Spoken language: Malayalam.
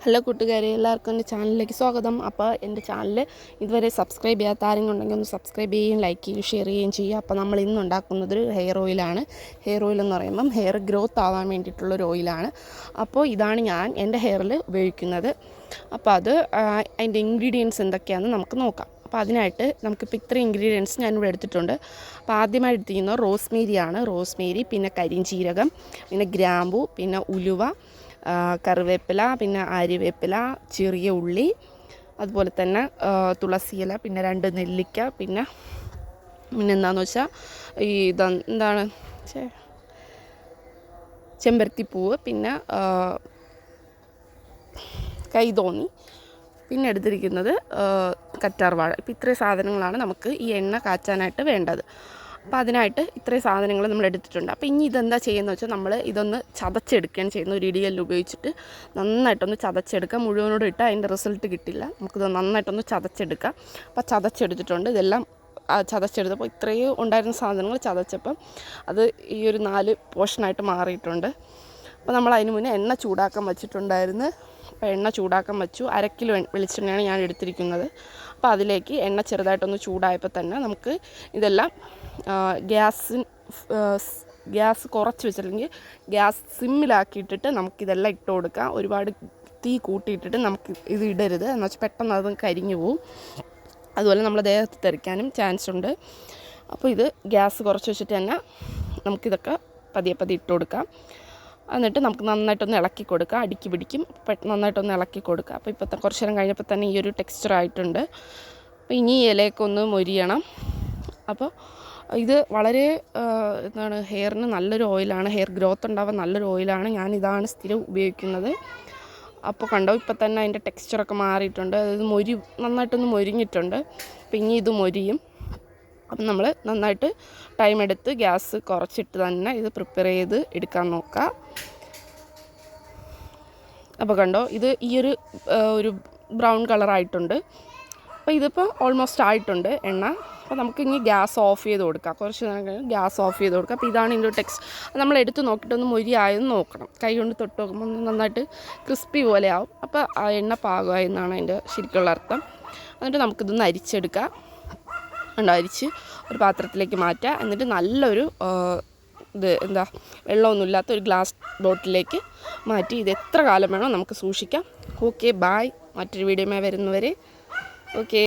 ഹലോ കൂട്ടുകാരെ, എല്ലാവർക്കും എൻ്റെ ചാനലിലേക്ക് സ്വാഗതം. അപ്പോൾ എൻ്റെ ചാനൽ ഇതുവരെ സബ്സ്ക്രൈബ് ചെയ്യാത്ത ആരെങ്കിലും ഉണ്ടെങ്കിൽ ഒന്ന് സബ്സ്ക്രൈബ് ചെയ്യുകയും ലൈക്ക് ചെയ്യുകയും ഷെയർ ചെയ്യുകയും ചെയ്യുക. അപ്പോൾ നമ്മൾ ഇന്ന് ഉണ്ടാക്കുന്നതൊരു ഹെയർ ഓയിലാണ്. ഹെയർ ഓയിൽ എന്ന് പറയുമ്പം ഹെയർ ഗ്രോത്ത് ആവാൻ വേണ്ടിയിട്ടുള്ളൊരു ഓയിലാണ്. അപ്പോൾ ഇതാണ് ഞാൻ എൻ്റെ ഹെയറിൽ ഉപയോഗിക്കുന്നത്. അപ്പോൾ അതിൻ്റെ ഇൻഗ്രീഡിയൻസ് എന്തൊക്കെയാണെന്ന് നമുക്ക് നോക്കാം. അപ്പോൾ അതിനായിട്ട് നമുക്കിപ്പോൾ ഇത്രയും ഇൻഗ്രീഡിയൻസ് ഞാനിവിടെ എടുത്തിട്ടുണ്ട്. അപ്പോൾ ആദ്യമായി എടുത്തിരിക്കുന്നത് റോസ്മേരിയാണ്. റോസ്മേരി, പിന്നെ കരിഞ്ചീരകം, പിന്നെ ഗ്രാമ്പു, പിന്നെ ഉലുവ, കറിവേപ്പില, പിന്നെ ആര്യവേപ്പില, ചെറിയ ഉള്ളി, അതുപോലെ തന്നെ തുളസിയില, പിന്നെ 2 നെല്ലിക്ക, പിന്നെ എന്താണെന്ന് വെച്ചാൽ എന്താണ് ചെമ്പരത്തിപ്പൂവ്, പിന്നെ കൈതോന്നി, പിന്നെ എടുത്തിരിക്കുന്നത് കറ്റാർവാഴ. ഇപ്പോൾ ഇത്രയും സാധനങ്ങളാണ് നമുക്ക് ഈ എണ്ണ കാച്ചാനായിട്ട് വേണ്ടത്. അപ്പോൾ അതിനായിട്ട് ഇത്രയും സാധനങ്ങൾ നമ്മൾ എടുത്തിട്ടുണ്ട്. അപ്പോൾ ഇനി ഇതെന്താ ചെയ്യുന്നത് വെച്ചാൽ നമ്മൾ ഇതൊന്ന് ചതച്ചെടുക്കുകയാണ് ചെയ്യുന്നത്. ഒരു ഇടികല്ല് ഉപയോഗിച്ചിട്ട് നന്നായിട്ടൊന്ന് ചതച്ചെടുക്കുക. മുഴുവനോട് ഇട്ടാൽ അതിൻ്റെ റിസൾട്ട് കിട്ടില്ല. നമുക്കിത് നന്നായിട്ടൊന്ന് ചതച്ചെടുക്കാം. അപ്പോൾ ചതച്ചെടുത്തിട്ടുണ്ട്. ഇതെല്ലാം ചതച്ചെടുത്തപ്പോൾ ഇത്രയും ഉണ്ടായിരുന്ന സാധനങ്ങൾ ചതച്ചപ്പം അത് ഈ ഒരു 4 പോർഷനായിട്ട് മാറിയിട്ടുണ്ട്. അപ്പോൾ നമ്മൾ അതിന് മുന്നേ എണ്ണ ചൂടാക്കാൻ വച്ചിട്ടുണ്ടായിരുന്നു. അപ്പോൾ എണ്ണ ചൂടാക്കാൻ വെച്ചു. 1/2 കിലോ വെളിച്ചെണ്ണയാണ് ഞാൻ എടുത്തിരിക്കുന്നത്. അപ്പോൾ അതിലേക്ക് എണ്ണ ചെറുതായിട്ടൊന്ന് ചൂടായപ്പോൾ തന്നെ നമുക്ക് ഇതെല്ലാം ഗ്യാസ് കുറച്ച് വെച്ചില്ലെങ്കിൽ ഗ്യാസ് സിമ്മിലാക്കിയിട്ടിട്ട് നമുക്കിതെല്ലാം ഇട്ട് കൊടുക്കാം. ഒരുപാട് തീ കൂട്ടിയിട്ടിട്ട് നമുക്ക് ഇത് ഇടരുത്, എന്ന് വെച്ചാൽ പെട്ടെന്ന് അത് കരിഞ്ഞു പോവും. അതുപോലെ നമ്മുടെ ദേഹത്ത് തെറിക്കാനും ചാൻസ് ഉണ്ട്. അപ്പോൾ ഇത് ഗ്യാസ് കുറച്ച് വെച്ചിട്ട് തന്നെ നമുക്കിതൊക്കെ പതിയെ ഇട്ട് കൊടുക്കാം. എന്നിട്ട് നമുക്ക് നന്നായിട്ടൊന്ന് ഇളക്കി കൊടുക്കുക. അടിക്ക് പിടിക്കും, നന്നായിട്ടൊന്ന് ഇളക്കി കൊടുക്കുക. അപ്പോൾ ഇപ്പോൾ കുറച്ച് നേരം കഴിഞ്ഞപ്പോൾ തന്നെ ഈ ഒരു ടെക്സ്ചർ ആയിട്ടുണ്ട്. അപ്പോൾ ഇനി ഇലയൊക്കെ ഒന്ന് മൊരിയണം. അപ്പോൾ ഇത് വളരെ ഹെയറിന് നല്ലൊരു ഓയിലാണ്. ഹെയർ ഗ്രോത്ത് ഉണ്ടാവാൻ നല്ലൊരു ഓയിലാണ്. ഞാനിതാണ് സ്ഥിരം ഉപയോഗിക്കുന്നത്. അപ്പോൾ കണ്ടോ, ഇപ്പോൾ തന്നെ അതിൻ്റെ ടെക്സ്ചറൊക്കെ മാറിയിട്ടുണ്ട്. അതായത് നന്നായിട്ടൊന്ന് മൊരിഞ്ഞിട്ടുണ്ട്. അപ്പോൾ ഇനി ഇത് മൊരിയും. അപ്പം നമ്മൾ നന്നായിട്ട് ടൈം എടുത്ത് ഗ്യാസ് കുറച്ചിട്ട് തന്നെ ഇത് പ്രിപ്പയർ ചെയ്ത് എടുക്കാൻ നോക്കുക. അപ്പോൾ കണ്ടോ, ഇത് ഈ ഒരു ബ്രൗൺ കളറായിട്ടുണ്ട്. അപ്പോൾ ഇതിപ്പോൾ ഓൾമോസ്റ്റ് ആയിട്ടുണ്ട് എണ്ണ. അപ്പോൾ നമുക്ക് ഇനി ഗ്യാസ് ഓഫ് ചെയ്ത് കൊടുക്കാം. കുറച്ച് നേരം കഴിഞ്ഞ് ഗ്യാസ് ഓഫ് ചെയ്ത് കൊടുക്കുക. അപ്പോൾ ഇതാണ് ഇതിൻ്റെ ടെക്സ്റ്റ്. നമ്മൾ എടുത്ത് നോക്കിയിട്ടൊന്ന് മൊരിയായെന്ന് നോക്കണം. കൈ കൊണ്ട് തൊട്ട് നോക്കുമ്പോൾ നന്നായിട്ട് ക്രിസ്പി പോലെ ആവും. അപ്പോൾ ആ എണ്ണ പാകമായി എന്നാണ് അതിൻ്റെ ശരിക്കുള്ള അർത്ഥം. എന്നിട്ട് നമുക്കിതൊന്ന് അരിച്ചെടുക്കാം. അരിച്ച് ഒരു പാത്രത്തിലേക്ക് മാറ്റുക. എന്നിട്ട് നല്ലൊരു വെള്ളമൊന്നുമില്ലാത്ത ഒരു ഗ്ലാസ് ബോട്ടിലേക്ക് മാറ്റി ഇത് എത്ര കാലം വേണോ നമുക്ക് സൂക്ഷിക്കാം. Okay, bye. മറ്റൊരു വീഡിയോയുമായി വരുന്നവരെ ഓക്കെ.